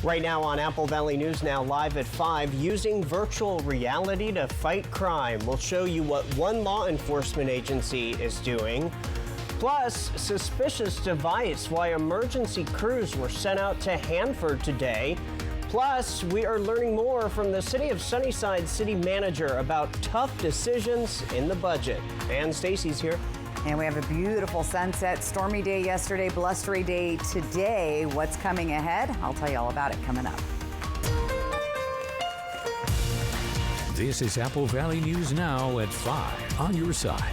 Right now on Apple Valley News Now, live at 5, using virtual reality to fight crime. We'll show you what one law enforcement agency is doing. Plus, suspicious device, why emergency crews were sent out to Hanford today. Plus, we are learning more from the City of Sunnyside City Manager about tough decisions in the budget. And Stacy's here. And we have a beautiful sunset, stormy day yesterday, blustery day today. What's coming ahead? I'll tell you all about it coming up. This is Apple Valley News Now at 5 on your side.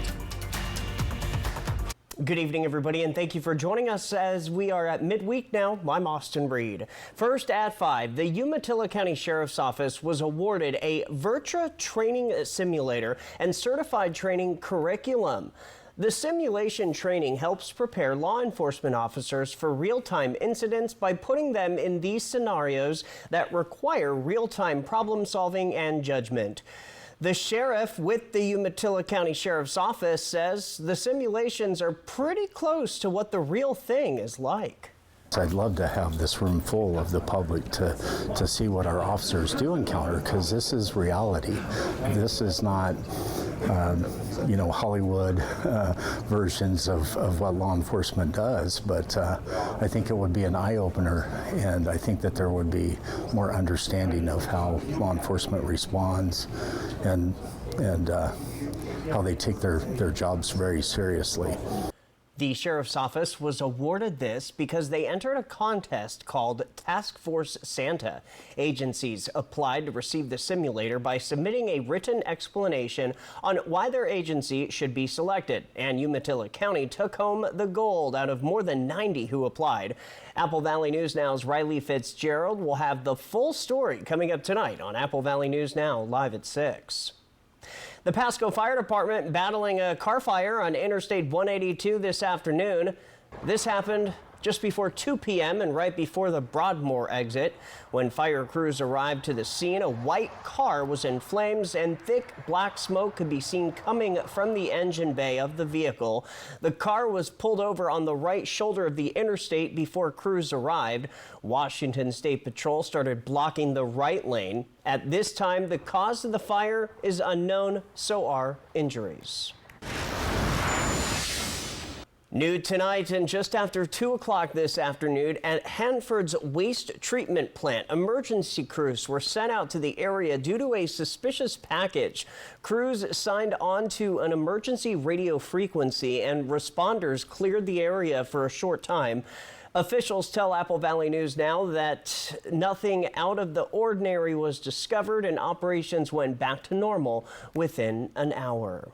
Good evening, everybody, and thank you for joining us as we are at midweek now. I'm Austin Reed. First at 5, the Umatilla County Sheriff's Office was awarded a VirTra training simulator and certified training curriculum. The simulation training helps prepare law enforcement officers for real-time incidents by putting them in these scenarios that require real-time problem solving and judgment. The sheriff with the Umatilla County Sheriff's Office says the simulations are pretty close to what the real thing is like. I'd love to have this room full of the public to see what our officers do encounter, because this is reality. This is not, Hollywood versions of what law enforcement does, but I think it would be an eye-opener, and I think that there would be more understanding of how law enforcement responds and how they take their jobs very seriously. The Sheriff's Office was awarded this because they entered a contest called Task Force Santa. Agencies applied to receive the simulator by submitting a written explanation on why their agency should be selected. And Umatilla County took home the gold out of more than 90 who applied. Apple Valley News Now's Riley Fitzgerald will have the full story coming up tonight on Apple Valley News Now, live at 6. The Pasco Fire Department battling a car fire on Interstate 182 this afternoon. This happened just before 2 p.m. and right before the Broadmoor exit. When fire crews arrived to the scene, a white car was in flames and thick black smoke could be seen coming from the engine bay of the vehicle. The car was pulled over on the right shoulder of the interstate before crews arrived. Washington State Patrol started blocking the right lane. At this time, the cause of the fire is unknown, so are injuries. New tonight and just after 2 o'clock this afternoon at Hanford's waste treatment plant, emergency crews were sent out to the area due to a suspicious package. Crews signed on to an emergency radio frequency and responders cleared the area for a short time. Officials tell Apple Valley News Now that nothing out of the ordinary was discovered and operations went back to normal within an hour.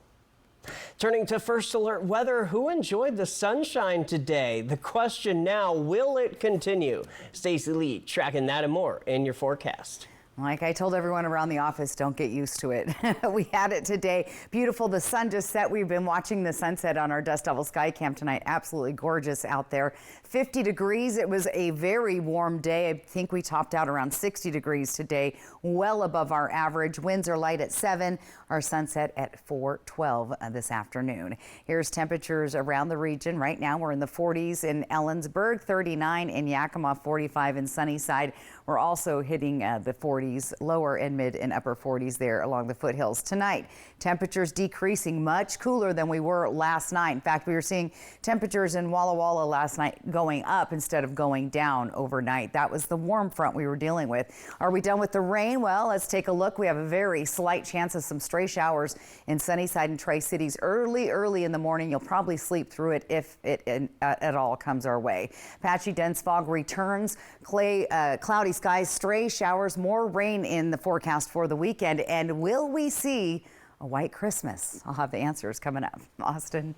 Turning to First Alert weather, who enjoyed the sunshine today? The question now, will it continue? Stacey Lee tracking that and more in your forecast. Like I told everyone around the office, don't get used to it. We had it today. Beautiful. The sun just set. We've been watching the sunset on our Dust Devil Sky Cam tonight. Absolutely gorgeous out there. 50 degrees. It was a very warm day. I think we topped out around 60 degrees today, well above our average. Winds are light at 7. Our sunset at 4:12 this afternoon. Here's temperatures around the region. Right now we're in the 40s in Ellensburg, 39 in Yakima, 45 in Sunnyside. We're also hitting the 40s, lower and mid and upper 40s there along the foothills. Tonight, temperatures decreasing, much cooler than we were last night. In fact, we were seeing temperatures in Walla Walla last night going up instead of going down overnight. That was the warm front we were dealing with. Are we done with the rain? Well, let's take a look. We have a very slight chance of some stray showers in Sunnyside and Tri-Cities early in the morning. You'll probably sleep through it if it at all comes our way. Patchy dense fog returns, cloudy skies, stray showers, more rain in the forecast for the weekend. And will we see a white Christmas? I'll have the answers coming up. Austin.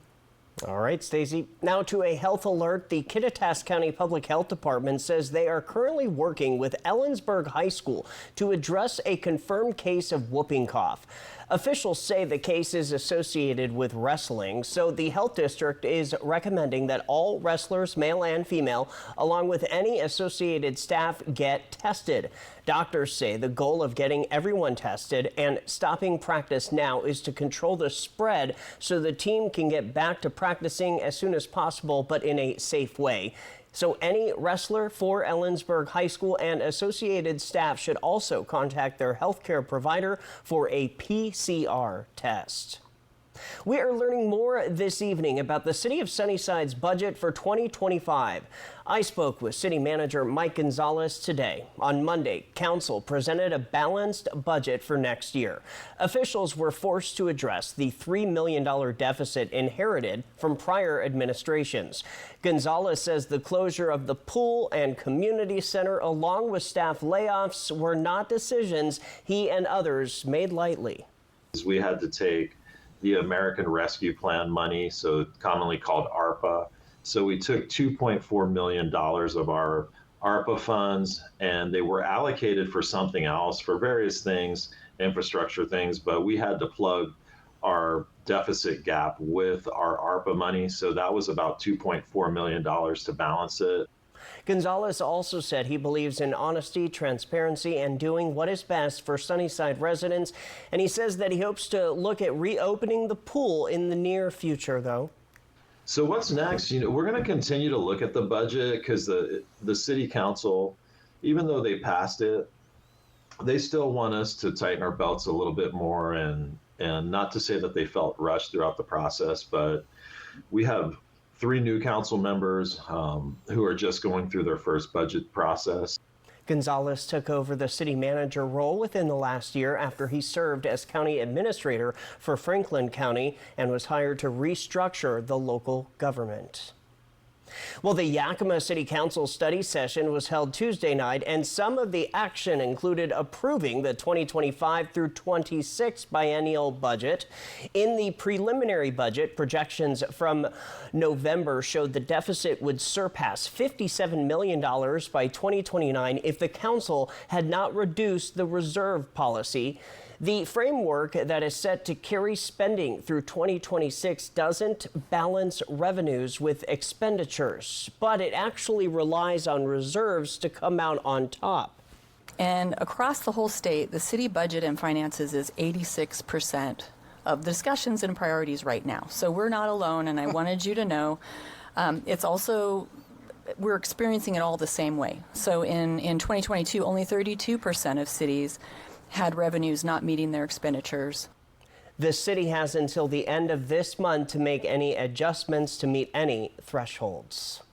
All right, Stacey. Now to a health alert. The Kittitas County Public Health Department says they are currently working with Ellensburg High School to address a confirmed case of whooping cough. Officials say the case is associated with wrestling, so the health district is recommending that all wrestlers, male and female, along with any associated staff, get tested. Doctors say the goal of getting everyone tested and stopping practice now is to control the spread so the team can get back to practicing as soon as possible, but in a safe way. So any wrestler for Ellensburg High School and associated staff should also contact their healthcare provider for a PCR test. We are learning more this evening about the City of Sunnyside's budget for 2025. I spoke with City Manager Mike Gonzalez today. On Monday, Council presented a balanced budget for next year. Officials were forced to address the $3 million deficit inherited from prior administrations. Gonzalez says the closure of the pool and community center, along with staff layoffs, were not decisions he and others made lightly. We had to take the American Rescue Plan money, so commonly called ARPA. So we took $2.4 million of our ARPA funds, and they were allocated for something else, for various things, infrastructure things, but we had to plug our deficit gap with our ARPA money. So that was about $2.4 million to balance it. Gonzalez also said he believes in honesty, transparency, and doing what is best for Sunnyside residents. And he says that he hopes to look at reopening the pool in the near future, though. So what's next? We're going to continue to look at the budget because the city council, even though they passed it, they still want us to tighten our belts a little bit more. And not to say that they felt rushed throughout the process, but we have 3 new council members who are just going through their first budget process. Gonzalez took over the city manager role within the last year after he served as county administrator for Franklin County and was hired to restructure the local government. Well, the Yakima City Council study session was held Tuesday night, and some of the action included approving the 2025 through 26 biennial budget. In the preliminary budget, projections from November showed the deficit would surpass $57 million by 2029 if the council had not reduced the reserve policy. The framework that is set to carry spending through 2026 doesn't balance revenues with expenditures, but it actually relies on reserves to come out on top. And across the whole state, the city budget and finances is 86% of the discussions and priorities right now. So we're not alone, and I wanted you to know it's also we're experiencing it all the same way. So in 2022, only 32% of cities had revenues not meeting their expenditures. The city has until the end of this month to make any adjustments to meet any thresholds.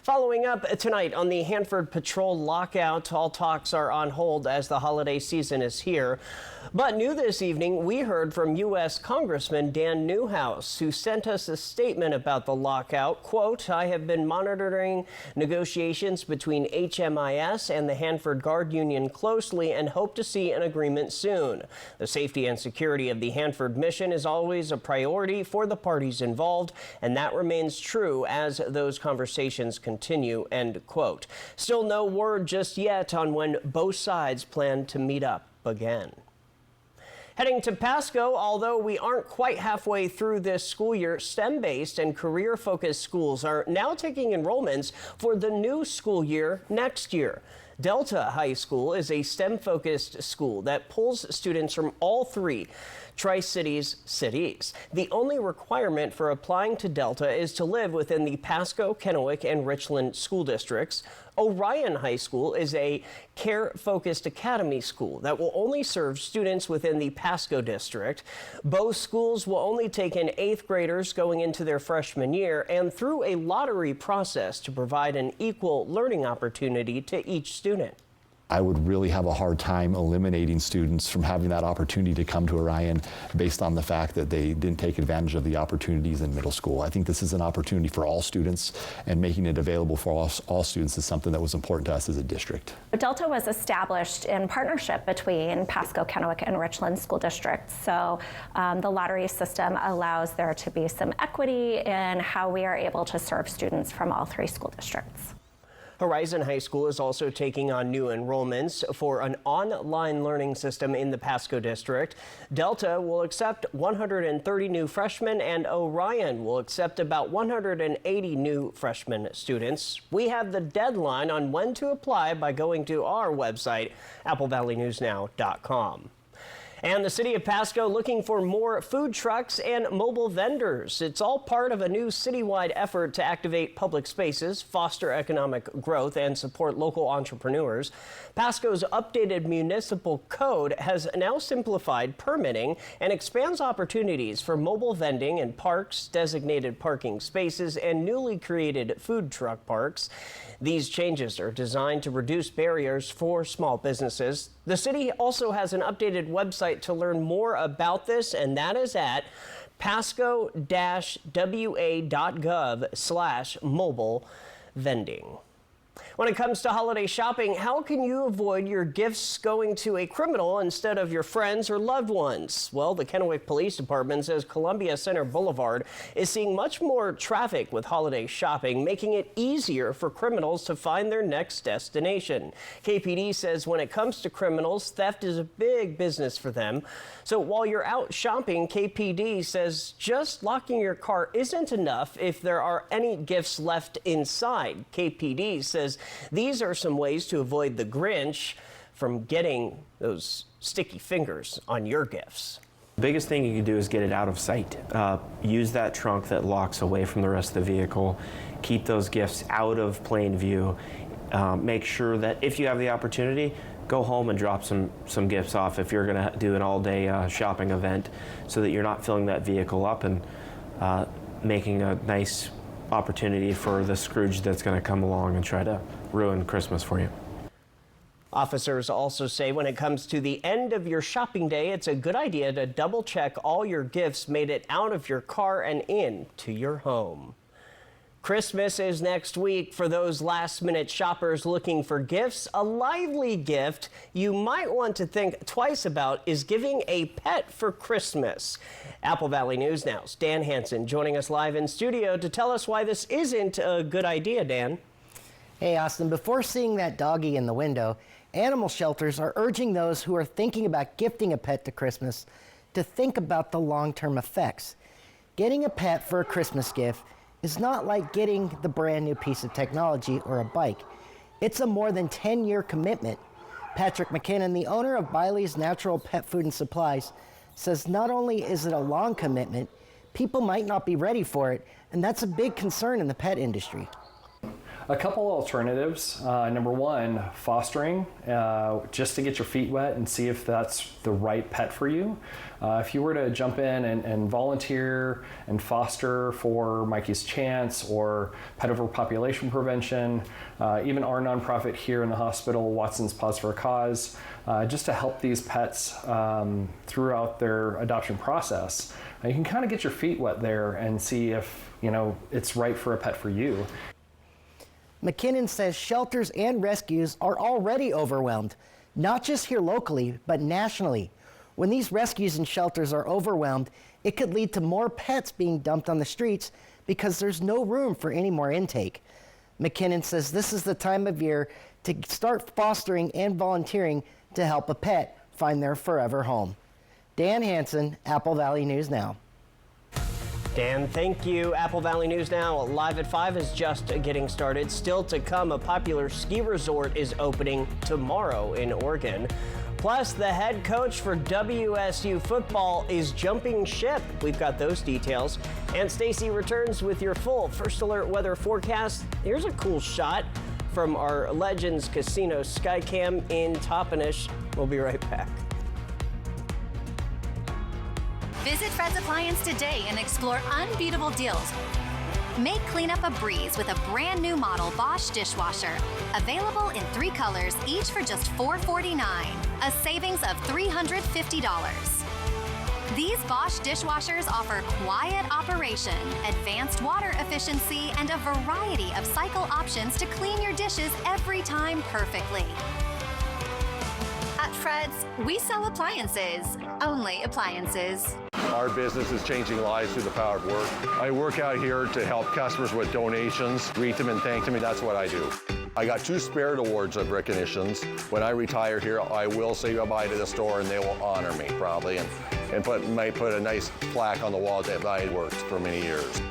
Following up tonight on the Hanford Patrol lockout, all talks are on hold as the holiday season is here. But new this evening, we heard from U.S. Congressman Dan Newhouse, who sent us a statement about the lockout. Quote, "I have been monitoring negotiations between HMIS and the Hanford Guard Union closely and hope to see an agreement soon. The safety and security of the Hanford mission is always a priority for the parties involved, and that remains true as those conversations continue," end quote. Still no word just yet on when both sides plan to meet up again. Heading to Pasco, although we aren't quite halfway through this school year, STEM-based and career-focused schools are now taking enrollments for the new school year next year. Delta High School is a STEM-focused school that pulls students from all 3 Tri-Cities cities. The only requirement for applying to Delta is to live within the Pasco, Kennewick, and Richland school districts. Orion High School is a care-focused academy school that will only serve students within the Pasco district. Both schools will only take in 8th graders going into their freshman year and through a lottery process to provide an equal learning opportunity to each student. I would really have a hard time eliminating students from having that opportunity to come to Orion based on the fact that they didn't take advantage of the opportunities in middle school. I think this is an opportunity for all students, and making it available for all students is something that was important to us as a district. Delta was established in partnership between Pasco, Kennewick, and Richland school districts. So the lottery system allows there to be some equity in how we are able to serve students from all 3 school districts. Horizon High School is also taking on new enrollments for an online learning system in the Pasco district. Delta will accept 130 new freshmen, and Orion will accept about 180 new freshman students. We have the deadline on when to apply by going to our website, applevalleynewsnow.com. And the city of Pasco looking for more food trucks and mobile vendors. It's all part of a new citywide effort to activate public spaces, foster economic growth, and support local entrepreneurs. Pasco's updated municipal code has now simplified permitting and expands opportunities for mobile vending in parks, designated parking spaces, and newly created food truck parks. These changes are designed to reduce barriers for small businesses. The city also has an updated website to learn more about this, and that is at pasco-wa.gov/mobile vending. When it comes to holiday shopping, how can you avoid your gifts going to a criminal instead of your friends or loved ones? Well, the Kennewick Police Department says Columbia Center Boulevard is seeing much more traffic with holiday shopping, making it easier for criminals to find their next destination. KPD says when it comes to criminals, theft is a big business for them. So while you're out shopping, KPD says just locking your car isn't enough if there are any gifts left inside. KPD says these are some ways to avoid the Grinch from getting those sticky fingers on your gifts. The biggest thing you can do is get it out of sight. Use that trunk that locks away from the rest of the vehicle. Keep those gifts out of plain view. Make sure that if you have the opportunity, go home and drop some gifts off if you're going to do an all-day shopping event, so that you're not filling that vehicle up and making a nice opportunity for the Scrooge that's going to come along and try to ruin Christmas for you. Officers also say when it comes to the end of your shopping day, it's a good idea to double check all your gifts made it out of your car and in to your home. Christmas is next week. For those last-minute shoppers looking for gifts, a lively gift you might want to think twice about is giving a pet for Christmas. Apple Valley News Now's Dan Hansen joining us live in studio to tell us why this isn't a good idea, Dan. Hey, Austin, before seeing that doggy in the window, animal shelters are urging those who are thinking about gifting a pet to Christmas to think about the long-term effects. Getting a pet for a Christmas gift is not like getting the brand new piece of technology or a bike. It's a more than 10-year commitment. Patrick McKinnon, the owner of Biley's Natural Pet Food and Supplies, says not only is it a long commitment, people might not be ready for it, and that's a big concern in the pet industry. A couple alternatives. Number one, fostering, just to get your feet wet and see if that's the right pet for you. If you were to jump in and volunteer and foster for Mikey's Chance or Pet Overpopulation Prevention, even our nonprofit here in the hospital, Watson's Paws for a Cause, just to help these pets throughout their adoption process, you can kind of get your feet wet there and see if it's right for a pet for you. McKinnon says shelters and rescues are already overwhelmed, not just here locally, but nationally. When these rescues and shelters are overwhelmed, it could lead to more pets being dumped on the streets because there's no room for any more intake. McKinnon says this is the time of year to start fostering and volunteering to help a pet find their forever home. Dan Hansen, Apple Valley News Now. Dan, thank you. Apple Valley News Now, live at 5 is just getting started. Still to come, a popular ski resort is opening tomorrow in Oregon. Plus, the head coach for WSU football is jumping ship. We've got those details. And Stacy returns with your full First Alert weather forecast. Here's a cool shot from our Legends Casino Skycam in Toppenish. We'll be right back. Visit Fred's Appliance today and explore unbeatable deals. Make cleanup a breeze with a brand new model Bosch dishwasher. Available in 3 colors, each for just $449, a savings of $350. These Bosch dishwashers offer quiet operation, advanced water efficiency, and a variety of cycle options to clean your dishes every time perfectly. At Fred's, we sell appliances, only appliances. Our business is changing lives through the power of work. I work out here to help customers with donations, greet them and thank them, and that's what I do. I got 2 Spirit Awards of recognitions. When I retire here, I will say goodbye to the store and they will honor me probably and might put a nice plaque on the wall that I worked for many years.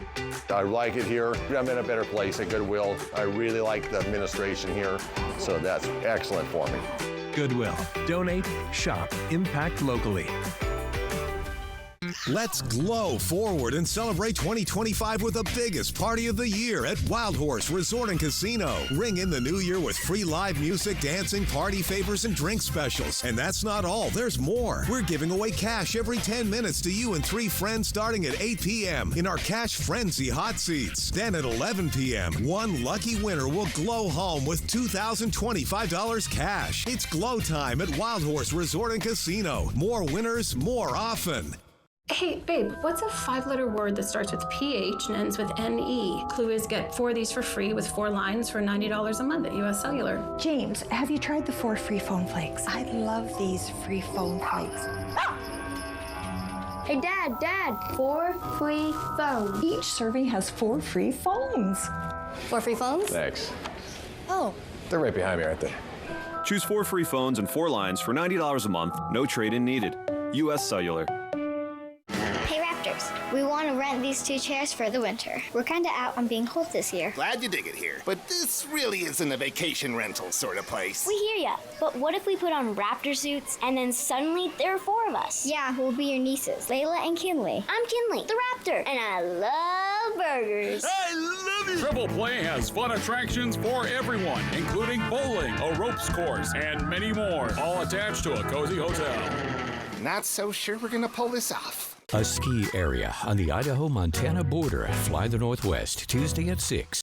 I like it here. I'm in a better place at Goodwill. I really like the administration here, so that's excellent for me. Goodwill. Donate, shop, impact locally. Let's glow forward and celebrate 2025 with the biggest party of the year at Wild Horse Resort and Casino. Ring in the new year with free live music, dancing, party favors, and drink specials. And that's not all. There's more. We're giving away cash every 10 minutes to you and 3 friends starting at 8 p.m. in our Cash Frenzy hot seats. Then at 11 p.m., one lucky winner will glow home with $2,025 cash. It's glow time at Wild Horse Resort and Casino. More winners, more often. Hey, babe, what's a 5-letter word that starts with PH and ends with NE? Clue is get 4 of these for free with 4 lines for $90 a month at US Cellular. James, have you tried the 4 free phone flakes? I love these free phone flakes. Hey, Dad, 4 free phones. Each serving has 4 free phones. 4 free phones? Thanks. Oh. They're right behind me, aren't they? Choose 4 free phones and 4 lines for $90 a month, no trade-in needed. US Cellular. Hey, Raptors, we want to rent these 2 chairs for the winter. We're kind of out on being cold this year. Glad you dig it here, but this really isn't a vacation rental sort of place. We hear ya, but what if we put on Raptor suits and then suddenly there are 4 of us? Yeah, we'll be your nieces, Layla and Kinley. I'm Kinley, the Raptor, and I love burgers. I love it! Triple Play has fun attractions for everyone, including bowling, a ropes course, and many more, all attached to a cozy hotel. Not so sure we're gonna pull this off. A ski area on the Idaho-Montana border. Fly the Northwest, Tuesday at 6.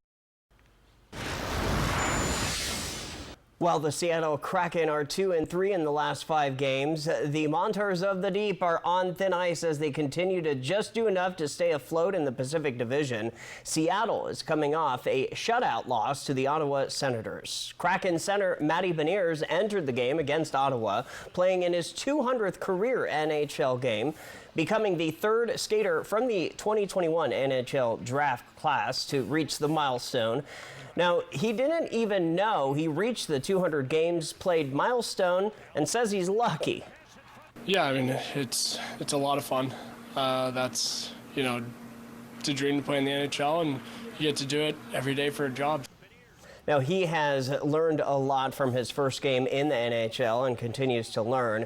While the Seattle Kraken are 2-3 in the last 5 games, the Monsters of the Deep are on thin ice as they continue to just do enough to stay afloat in the Pacific Division. Seattle is coming off a shutout loss to the Ottawa Senators. Kraken center Matty Beniers entered the game against Ottawa, playing in his 200th career NHL game, becoming the 3rd skater from the 2021 NHL draft class to reach the milestone. Now, he didn't even know he reached the 200 games played milestone and says he's lucky. Yeah, I mean, it's a lot of fun. That's, it's a dream to play in the NHL, and you get to do it every day for a job. Now, he has learned a lot from his first game in the NHL and continues to learn.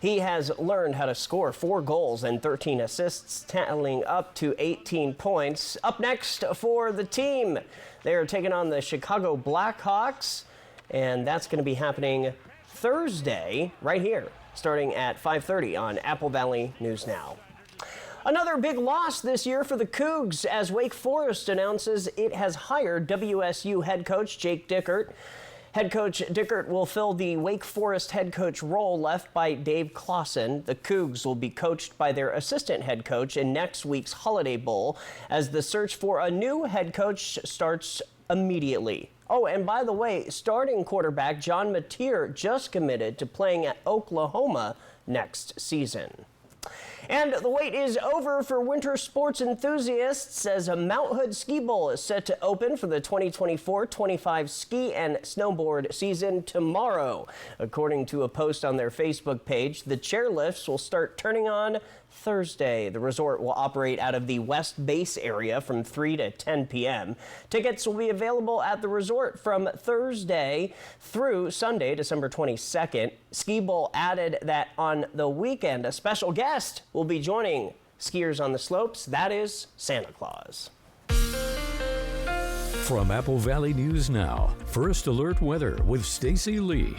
He has learned how to score 4 goals and 13 assists, tallying up to 18 points. Up next for the team, they are taking on the Chicago Blackhawks, and that's going to be happening Thursday right here, starting at 5:30 on Apple Valley News Now. Another big loss this year for the Cougs as Wake Forest announces it has hired WSU head coach Jake Dickert. Head coach Dickert will fill the Wake Forest head coach role left by Dave Clawson. The Cougs will be coached by their assistant head coach in next week's Holiday Bowl as the search for a new head coach starts immediately. Oh, and by the way, starting quarterback John Mateer just committed to playing at Oklahoma next season. And the wait is over for winter sports enthusiasts as a Mount Hood Ski Bowl is set to open for the 2024-25 ski and snowboard season tomorrow. According to a post on their Facebook page, the chairlifts will start turning on Thursday. The resort will operate out of the West Base area from 3 to 10 p.m. Tickets will be available at the resort from Thursday through Sunday, December 22nd. Ski Bowl added that on the weekend, a special guest will be joining skiers on the slopes. That is Santa Claus. From Apple Valley News Now, First Alert Weather with Stacy Lee.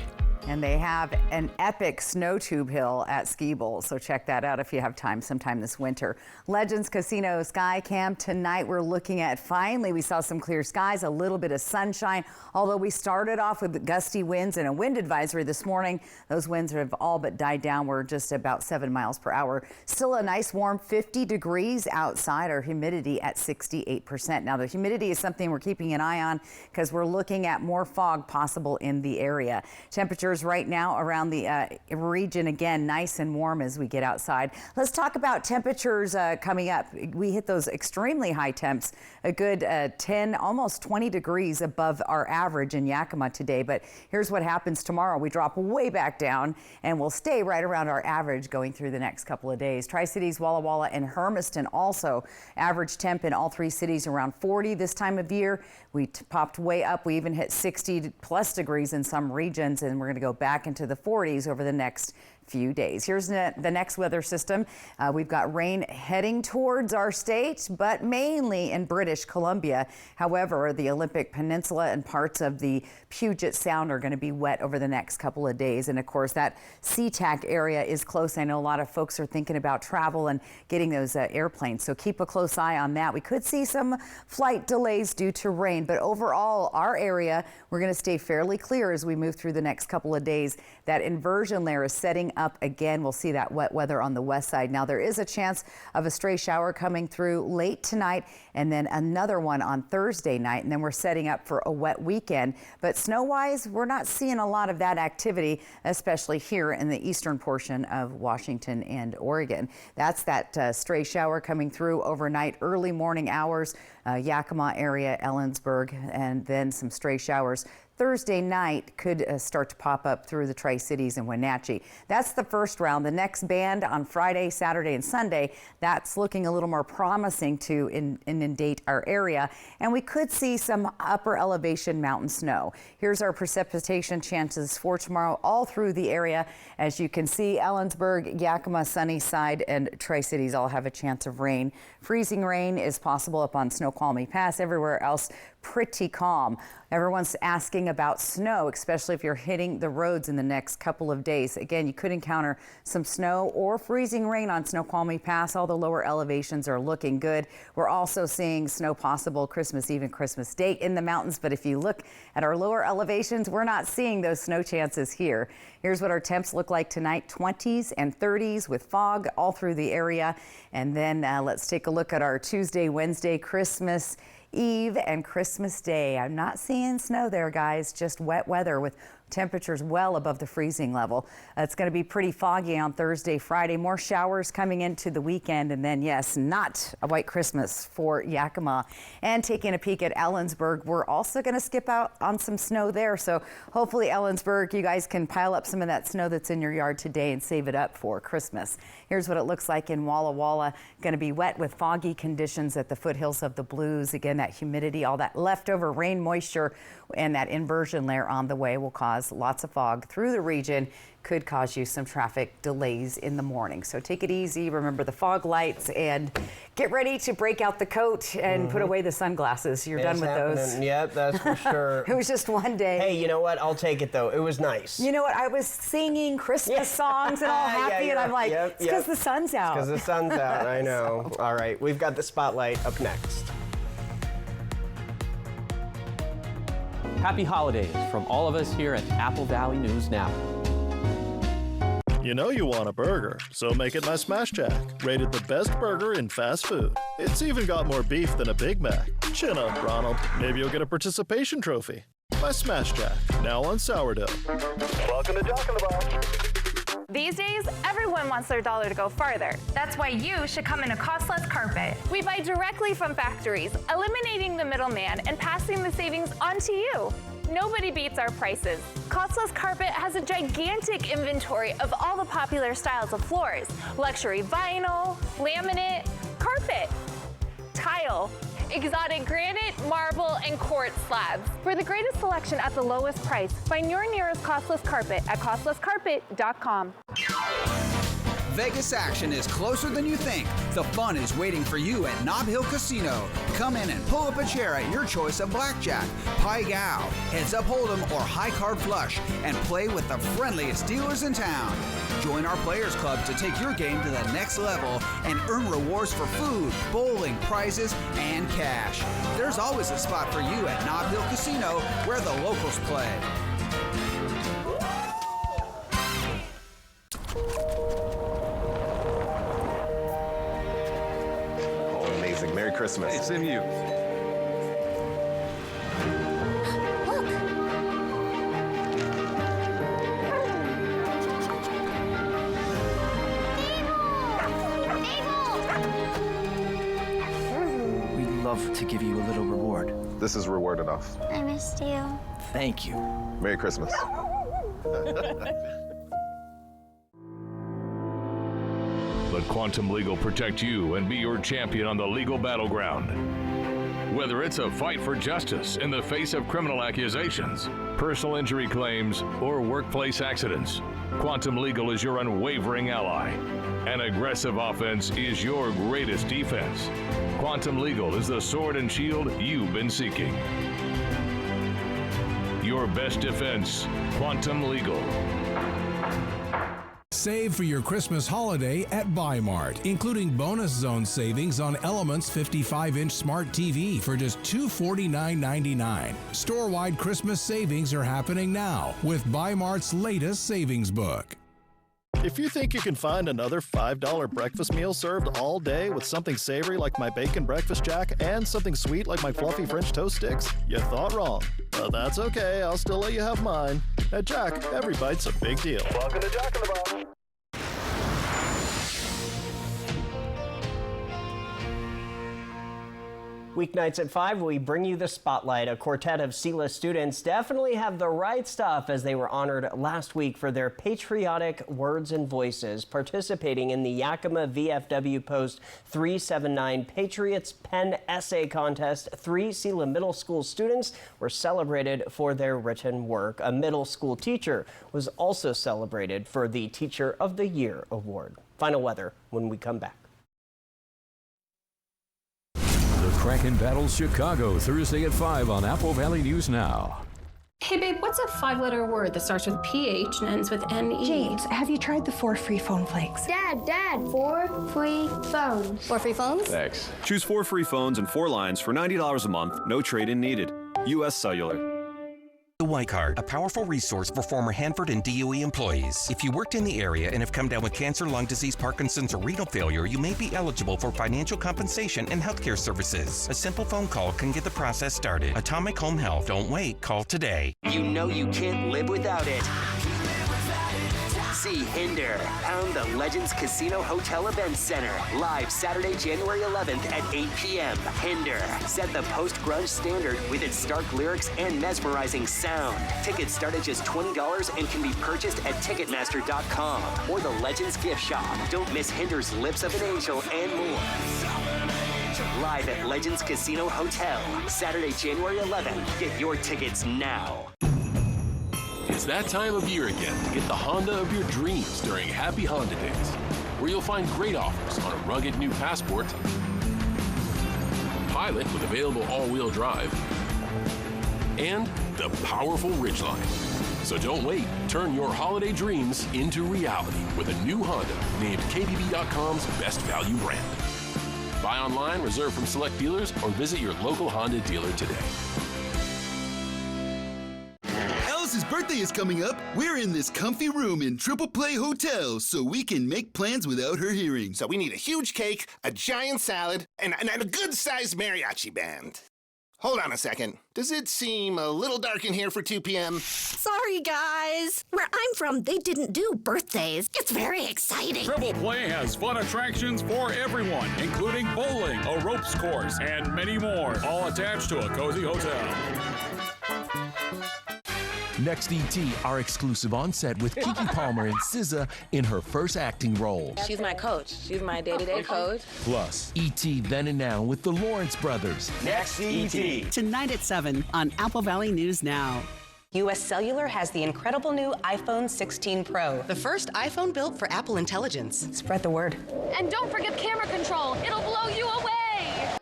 And they have an epic snow tube hill at Ski Bowl, so check that out if you have time sometime this winter. Legends Casino Sky Cam tonight, we're looking at finally we saw some clear skies, a little bit of sunshine, although we started off with gusty winds and a wind advisory this morning. Those winds have all but died down. We're just about 7 miles per hour. Still a nice warm 50 degrees outside, our humidity at 68%. Now the humidity is something we're keeping an eye on because we're looking at more fog possible in the area. Temperatures right now around the region, again, nice and warm as we get outside. Let's talk about temperatures coming up. We hit those extremely high temps, a good 10, almost 20 degrees above our average in Yakima today. But here's what happens tomorrow. We drop way back down and we'll stay right around our average going through the next couple of days. Tri-Cities, Walla Walla, and Hermiston also average temp in all 3 cities around 40 this time of year. We popped way up. We even hit 60 plus degrees in some regions, and we're going to go go back into the 40s over the next few days. Here's the next weather system. We've got rain heading towards our state, but mainly in British Columbia. However, the Olympic Peninsula and parts of the Puget Sound are going to be wet over the next couple of days. And of course, that SeaTac area is close. I know a lot of folks are thinking about travel and getting those airplanes. So keep a close eye on that. We could see some flight delays due to rain, but overall, our area, we're going to stay fairly clear as we move through the next couple of days. That inversion layer is setting up again. We'll see that wet weather on the west side. Now, there is a chance of a stray shower coming through late tonight and then another one on Thursday night. And then we're setting up for a wet weekend. But snow-wise, we're not seeing a lot of that activity, especially here in the eastern portion of Washington and Oregon. That's that stray shower coming through overnight, early morning hours, Yakima area, Ellensburg, and then some stray showers Thursday night could start to pop up through the Tri-Cities and Wenatchee. That's the first round. The next band on Friday, Saturday, and Sunday, that's looking a little more promising to inundate our area. And we could see some upper elevation mountain snow. Here's our precipitation chances for tomorrow all through the area. As you can see, Ellensburg, Yakima, Sunnyside, and Tri-Cities all have a chance of rain. Freezing rain is possible up on Snoqualmie Pass. Everywhere else, pretty calm. Everyone's asking about snow, especially if you're hitting the roads in the next couple of days. Again, you could encounter some snow or freezing rain on Snoqualmie Pass. All the lower elevations are looking good. We're also seeing snow possible Christmas Eve and Christmas Day in the mountains. But if you look at our lower elevations, we're not seeing those snow chances here. Here's what our temps look like tonight, 20s and 30s with fog all through the area. And then let's take a look at our Tuesday, Wednesday, Christmas Eve and Christmas Day. I'm not seeing snow there, guys, just wet weather with temperatures well above the freezing level. It's going to be pretty foggy on Thursday, Friday. More showers coming into the weekend. And then, yes, not a white Christmas for Yakima. And taking a peek at Ellensburg, we're also going to skip out on some snow there. So hopefully Ellensburg, you guys can pile up some of that snow that's in your yard today and save it up for Christmas. Here's what it looks like in Walla Walla. Going to be wet with foggy conditions at the foothills of the Blues. Again, that humidity, all that leftover rain moisture and that inversion layer on the way will cause lots of fog through the region. Could cause you some traffic delays in the morning. So take it easy. Remember the fog lights and get ready to break out the coat and put away the sunglasses. You're done with those. Yep, that's for sure. It was just one day. Hey, you know what? I'll take it though. It was nice. You know what? I was singing Christmas songs and all happy, and I'm like, it's because the sun's out. Because the sun's out. I know. So. All right, we've got the spotlight up next. Happy holidays from all of us here at Apple Valley News Now. You know you want a burger, so make it my Smash Jack. Rated the best burger in fast food. It's even got more beef than a Big Mac. Chin up, Ronald. Maybe you'll get a participation trophy. My Smash Jack, now on sourdough. Welcome to Jack in the Box. These days, everyone wants their dollar to go farther. That's why you should come in a Costless Carpet. We buy directly from factories, eliminating the middleman and passing the savings on to you. Nobody beats our prices. Costless Carpet has a gigantic inventory of all the popular styles of floors: luxury vinyl, laminate, carpet, tile, exotic granite, marble, and quartz slabs. For the greatest selection at the lowest price, find your nearest Costless Carpet at costlesscarpet.com. Vegas action is closer than you think. The fun is waiting for you at Nob Hill Casino. Come in and pull up a chair at your choice of blackjack, pai gow, heads up hold'em, or high card flush, and play with the friendliest dealers in town. Join our Players Club to take your game to the next level and earn rewards for food, bowling, prizes, and cash. There's always a spot for you at Nob Hill Casino, where the locals play. Merry Christmas. Hey, same to you. We'd love to give you a little reward. This is reward enough. I missed you. Thank you. Merry Christmas. Let Quantum Legal protect you and be your champion on the legal battleground. Whether it's a fight for justice in the face of criminal accusations personal injury claims, or workplace accidents. Quantum Legal is your unwavering ally. An aggressive offense is your greatest defense. Quantum Legal is the sword and shield you've been seeking. Your best defense, Quantum Legal. Save for your Christmas holiday at Buy-Mart, including bonus zone savings on Elements 55-inch smart TV for just $249.99. Store-wide Christmas savings are happening now with Buy-Mart's latest savings book. If you think you can find another $5 breakfast meal served all day with something savory like my bacon breakfast jack and something sweet like my fluffy French toast sticks, you thought wrong. But that's okay, I'll still let you have mine. At Jack, every bite's a big deal. Welcome to Jack in the Box. Weeknights at 5, we bring you the spotlight. A quartet of SELA students definitely have the right stuff as they were honored last week for their patriotic words and voices, participating in the Yakima VFW Post 379 Patriots Pen Essay Contest. 3 SELA middle school students were celebrated for their written work. A middle school teacher was also celebrated for the Teacher of the Year award. Final weather when we come back. Kraken battles Chicago Thursday at 5 on Apple Valley News Now. Hey babe, what's a 5-letter word that starts with PH and ends with NE? James, have you tried the 4 free phone flakes? Dad, 4 free phones. 4 free phones? Thanks. Choose 4 free phones and 4 lines for $90 a month, no trade-in needed. U.S. Cellular. The Y-Card, a powerful resource for former Hanford and DOE employees. If you worked in the area and have come down with cancer, lung disease, Parkinson's, or renal failure, you may be eligible for financial compensation and healthcare services. A simple phone call can get the process started. Atomic Home Health. Don't wait. Call today. You know you can't live without it. See Hinder, pound the Legends Casino Hotel Events Center, live Saturday, January 11th at 8 p.m. Hinder, set the post-grunge standard with its stark lyrics and mesmerizing sound. Tickets start at just $20 and can be purchased at Ticketmaster.com or the Legends Gift Shop. Don't miss Hinder's Lips of an Angel and more. Live at Legends Casino Hotel, Saturday, January 11th. Get your tickets now. It's that time of year again to get the Honda of your dreams during Happy Honda Days, where you'll find great offers on a rugged new Passport, Pilot with available all-wheel drive, and the powerful Ridgeline. So don't wait. Turn your holiday dreams into reality with a new Honda named KBB.com's best value brand. Buy online, reserve from select dealers, or visit your local Honda dealer today. Alice's birthday is coming up. We're in this comfy room in Triple Play Hotel so we can make plans without her hearing. So we need a huge cake, a giant salad, and a good-sized mariachi band. Hold on a second. Does it seem a little dark in here for 2 p.m.? Sorry, guys. Where I'm from, they didn't do birthdays. It's very exciting. Triple Play has fun attractions for everyone, including bowling, a ropes course, and many more, all attached to a cozy hotel. Next ET, our exclusive on-set with Keke Palmer and SZA in her first acting role. She's my coach. She's my day-to-day coach. Plus, ET Then and Now with the Lawrence brothers. Next ET. Tonight at 7 on Apple Valley News Now. U.S. Cellular has the incredible new iPhone 16 Pro. The first iPhone built for Apple Intelligence. Spread the word. And don't forget camera control. It'll blow you away.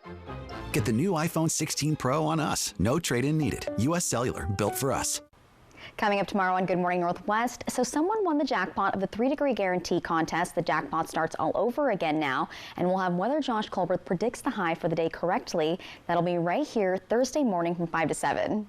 Get the new iPhone 16 Pro on us. No trade-in needed. U.S. Cellular, built for us. Coming up tomorrow on Good Morning Northwest, so someone won the jackpot of the 3-degree guarantee contest. The jackpot starts all over again now, and we'll have weather. Josh Colbert predicts the high for the day correctly. That'll be right here Thursday morning from 5 to 7.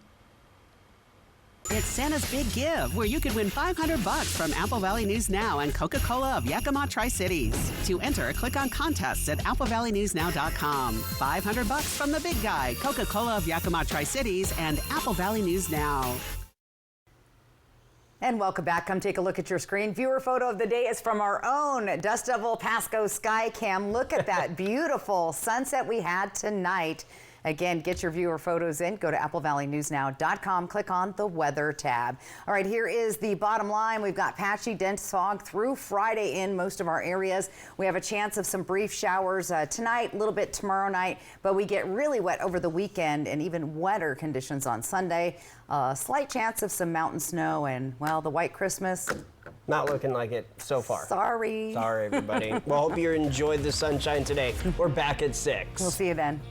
It's Santa's Big Give, where you could win $500 from Apple Valley News Now and Coca-Cola of Yakima Tri-Cities. To enter, click on contests at applevalleynewsnow.com. $500 from the big guy, Coca-Cola of Yakima Tri-Cities and Apple Valley News Now. And welcome back. Come take a look at your screen. Viewer photo of the day is from our own Dust Devil Pasco Sky Cam. Look at that beautiful sunset we had tonight. Again, get your viewer photos in. Go to AppleValleyNewsNow.com. Click on the weather tab. All right, here is the bottom line. We've got patchy, dense fog through Friday in most of our areas. We have a chance of some brief showers tonight, a little bit tomorrow night, but we get really wet over the weekend and even wetter conditions on Sunday. Slight chance of some mountain snow and, well, the white Christmas. Not looking like it so far. Sorry. Sorry, everybody. Well, hope you enjoyed the sunshine today. We're back at 6. We'll see you then.